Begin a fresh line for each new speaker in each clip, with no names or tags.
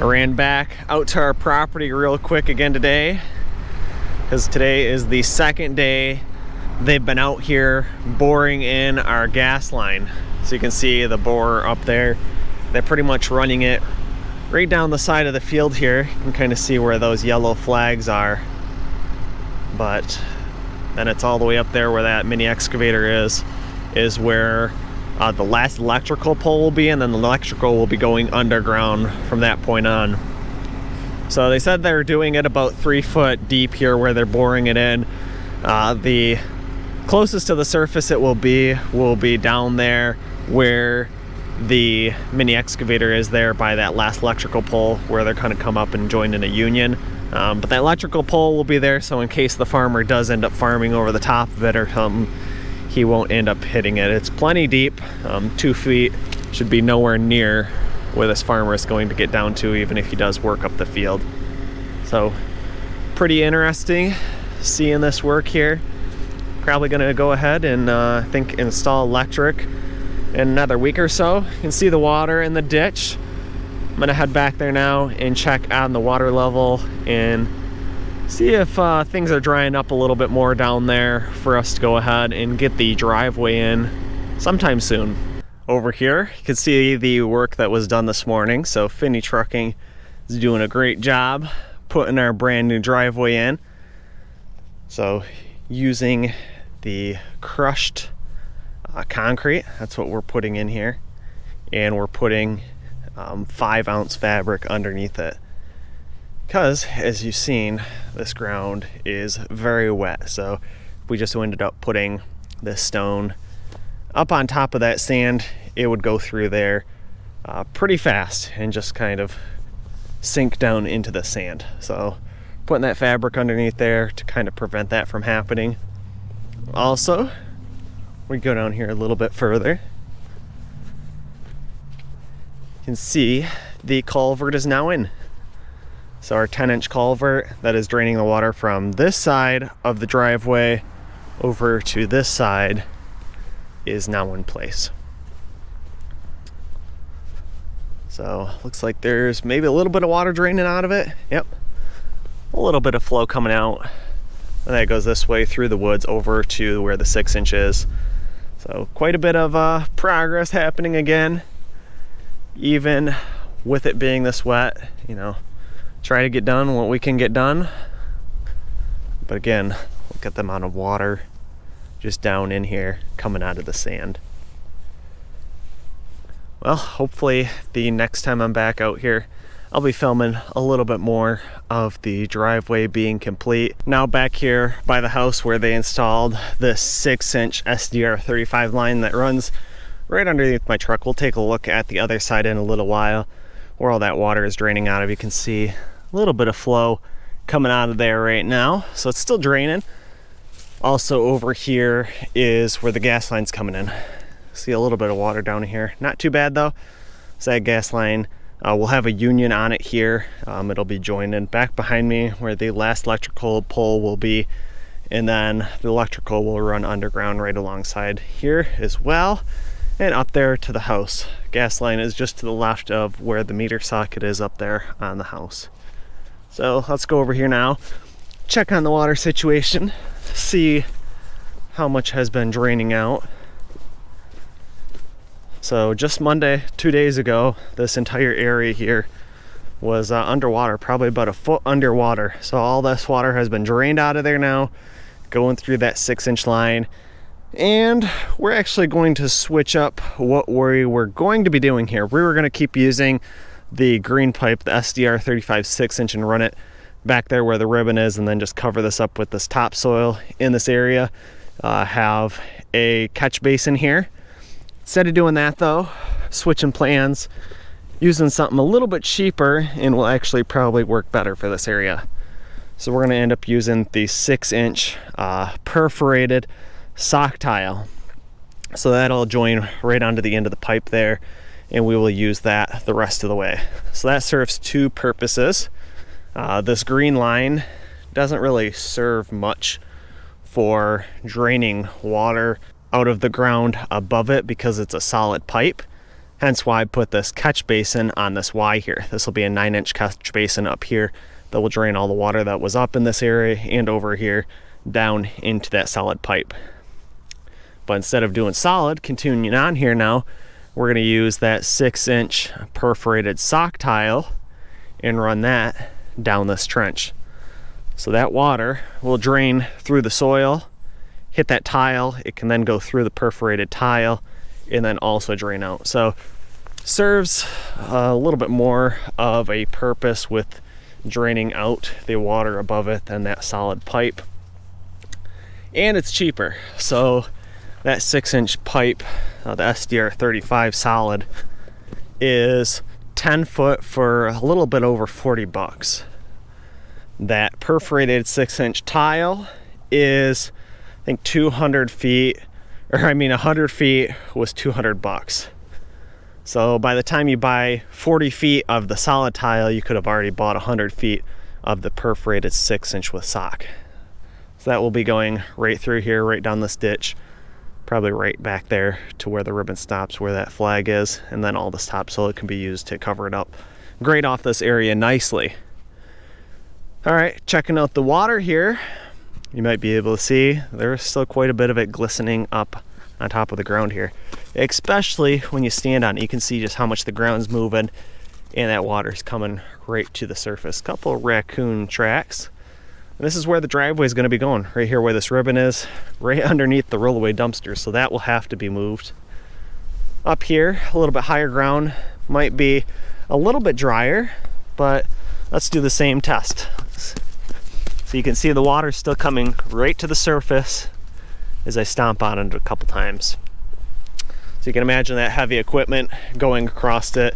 I ran back out to our property real quick again today, because today is the second day they've been out here boring in our gas line. So you can see the borer up there. They're pretty much running it right down the side of the field here. You can kind of see where those yellow flags are. But then it's all the way up there where that mini excavator is where the last electrical pole will be, and then the electrical will be going underground from that point on. So they said they're doing it about 3 foot deep here where they're boring it in. The closest to the surface it will be down there where the mini excavator is, there by that last electrical pole where they're going to come up and join in a union. But that electrical pole will be there, so in case the farmer does end up farming over the top of it or something, he won't end up hitting it. It's plenty deep. 2 feet should be nowhere near where this farmer is going to get down to, even if he does work up the field. So pretty interesting seeing this work here. Probably going to go ahead and I think install electric in another week or so. You can see the water in the ditch. I'm going to head back there now and check on the water level and see if things are drying up a little bit more down there for us to go ahead and get the driveway in sometime soon. Over here, you can see the work that was done this morning. So Finney Trucking is doing a great job putting our brand new driveway in. So using the crushed concrete, that's what we're putting in here. And we're putting 5-ounce fabric underneath it. Because, as you've seen, this ground is very wet. So if we just ended up putting this stone up on top of that sand, it would go through there pretty fast and just kind of sink down into the sand. So putting that fabric underneath there to kind of prevent that from happening. Also, we go down here a little bit further. You can see the culvert is now in. So our 10-inch culvert that is draining the water from this side of the driveway over to this side is now in place. So looks like there's maybe a little bit of water draining out of it. Yep, a little bit of flow coming out. And that goes this way through the woods over to where the 6-inch is. So quite a bit of progress happening again, even with it being this wet. You know, try to get done what we can get done. But again, look at the amount of water just down in here coming out of the sand. Well, hopefully the next time I'm back out here, I'll be filming a little bit more of the driveway being complete. Now back here by the house where they installed this 6-inch SDR 35 line that runs right underneath my truck. We'll take a look at the other side in a little while where all that water is draining out of. You can see a little bit of flow coming out of there right now. So it's still draining. Also over here is where the gas line's coming in. See a little bit of water down here. Not too bad though. So that gas line, we'll have a union on it here. It'll be joined in back behind me where the last electrical pole will be. And then the electrical will run underground right alongside here as well. And up there to the house. Gas line is just to the left of where the meter socket is up there on the house. So let's go over here now, check on the water situation, see how much has been draining out. So just Monday, 2 days ago, this entire area here was underwater, probably about a foot underwater. So all this water has been drained out of there now, going through that 6-inch line. And we're actually going to switch up what we were going to be doing here. We were going to keep using the green pipe, the SDR 35 6-inch, and run it back there where the ribbon is, and then just cover this up with this topsoil in this area. Have a catch basin here. Instead of doing that though, switching plans, using something a little bit cheaper and will actually probably work better for this area. So we're going to end up using the 6-inch perforated sock tile. So that'll join right onto the end of the pipe there, and we will use that the rest of the way. So that serves two purposes. This green line doesn't really serve much for draining water out of the ground above it because it's a solid pipe. Hence why I put this catch basin on this Y here. This will be a 9-inch catch basin up here that will drain all the water that was up in this area and over here down into that solid pipe. But instead of doing solid, continuing on here now, we're going to use that 6-inch perforated sock tile and run that down this trench. So that water will drain through the soil, hit that tile, it can then go through the perforated tile and then also drain out. So serves a little bit more of a purpose with draining out the water above it than that solid pipe. And it's cheaper. So that 6-inch pipe, the SDR 35 solid, is 10 foot for a little bit over 40 bucks. That perforated 6-inch tile is, I think, 200 feet, or I mean 100 feet was 200 bucks. So by the time you buy 40 feet of the solid tile, you could have already bought 100 feet of the perforated 6-inch with sock. So that will be going right through here, right down this ditch, probably right back there to where the ribbon stops, where that flag is, and then all this topsoil can be used to cover it up. Grade off this area nicely. All right, checking out the water here. You might be able to see there's still quite a bit of it glistening up on top of the ground here. Especially when you stand on it, you can see just how much the ground's moving and that water's coming right to the surface. Couple of raccoon tracks. And this is where the driveway is going to be going, right here where this ribbon is, right underneath the rollaway dumpster. So that will have to be moved. Up here, a little bit higher ground, might be a little bit drier, but let's do the same test. So you can see the water still coming right to the surface as I stomp on it a couple times. So you can imagine that heavy equipment going across it,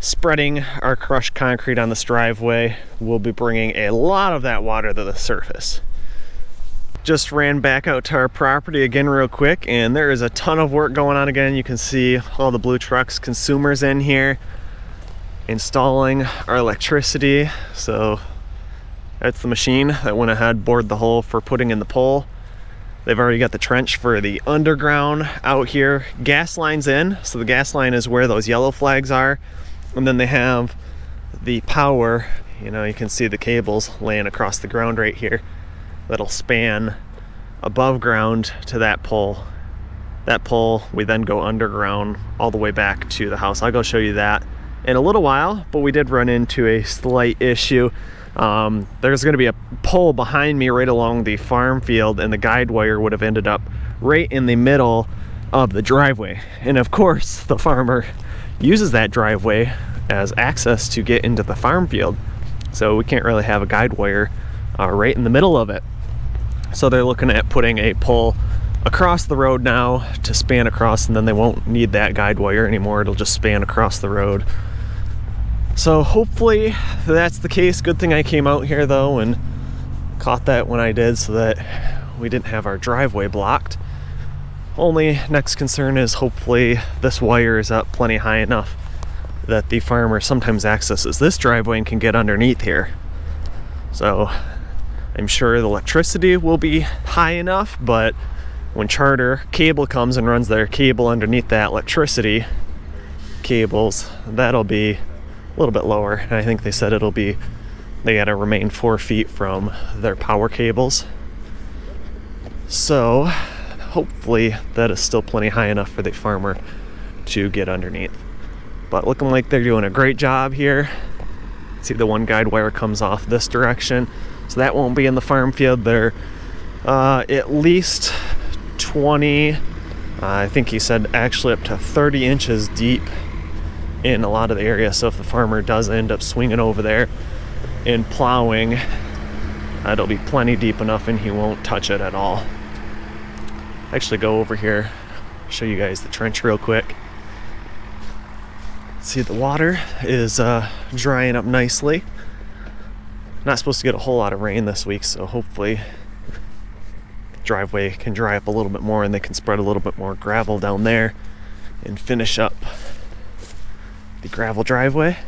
spreading our crushed concrete on this driveway. Will be bringing a lot of that water to the surface. Just ran back out to our property again real quick, and there is a ton of work going on again. You can see all the blue trucks, consumers in here installing our electricity. So that's the machine that went ahead, bored the hole for putting in the pole. They've already got the trench for the underground out here. Gas line's in, so the gas line is where those yellow flags are. And then they have the power, you know, you can see the cables laying across the ground right here that'll span above ground to that pole. That pole, we then go underground all the way back to the house. I'll go show you that in a little while, but we did run into a slight issue. There's going to be a pole behind me right along the farm field, and the guide wire would have ended up right in the middle of the driveway. And of course, the farmer uses that driveway as access to get into the farm field. So we can't really have a guide wire right in the middle of it. So they're looking at putting a pole across the road now to span across, and then they won't need that guide wire anymore. It'll just span across the road. So hopefully that's the case. Good thing I came out here though and caught that when I did, so that we didn't have our driveway blocked. Only next concern is hopefully this wire is up plenty high enough that the farmer sometimes accesses this driveway and can get underneath here. So I'm sure the electricity will be high enough, but when Charter Cable comes and runs their cable underneath that electricity cables, that'll be a little bit lower. And I think they said they gotta remain 4 feet from their power cables. So hopefully that is still plenty high enough for the farmer to get underneath. But looking like they're doing a great job here. See, the one guide wire comes off this direction, so that won't be in the farm field. They're at least 20, I think he said actually up to 30 inches deep in a lot of the area. So if the farmer does end up swinging over there and plowing, it'll be plenty deep enough and he won't touch it at all. Actually go over here, show you guys the trench real quick. See, the water is drying up nicely. Not supposed to get a whole lot of rain this week, so hopefully the driveway can dry up a little bit more and they can spread a little bit more gravel down there and finish up the gravel driveway.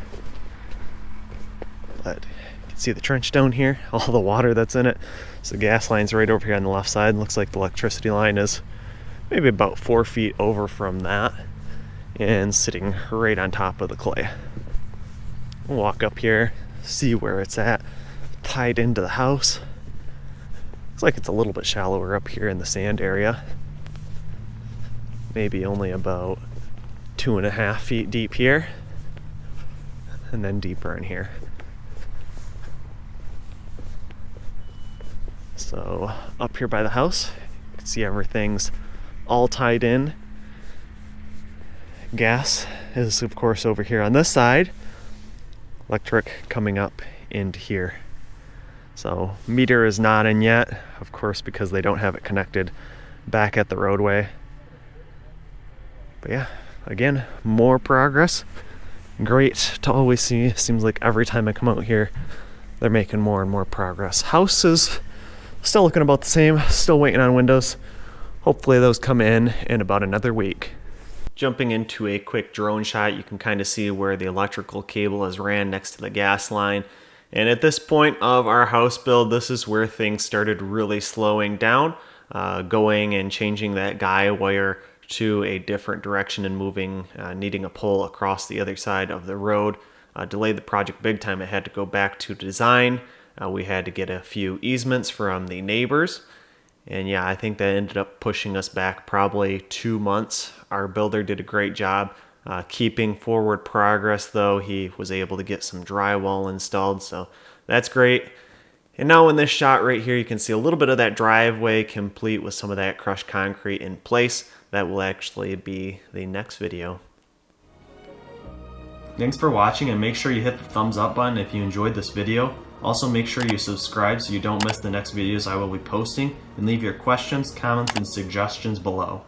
But you can see the trench down here, all the water that's in it. So the gas line's right over here on the left side. Looks like the electricity line is maybe about 4 feet over from that. and sitting right on top of the clay. We'll walk up here, see where it's at, tied into the house. Looks like it's a little bit shallower up here in the sand area. Maybe only about 2.5 feet deep here, and then deeper in here. So up here by the house, you can see everything's all tied in. Gas is of course over here on this side. Electric coming up into here. So meter is not in yet, of course, because they don't have it connected back at the roadway. But yeah, again, more progress. Great to always see. Seems like every time I come out here, they're making more and more progress. House is still looking about the same, still waiting on windows. Hopefully those come in about another week. Jumping into a quick drone shot, you can kind of see where the electrical cable is ran next to the gas line. And at this point of our house build, this is where things started really slowing down, going and changing that guy wire to a different direction and moving, needing a pole across the other side of the road. Delayed the project big time. It had to go back to design. We had to get a few easements from the neighbors. And yeah, I think that ended up pushing us back probably 2 months. Our builder did a great job keeping forward progress, though. He was able to get some drywall installed, so that's great. And now in this shot right here, you can see a little bit of that driveway complete with some of that crushed concrete in place. That will actually be the next video. Thanks for watching, and make sure you hit the thumbs up button if you enjoyed this video. Also, make sure you subscribe so you don't miss the next videos I will be posting, and leave your questions, comments, and suggestions below.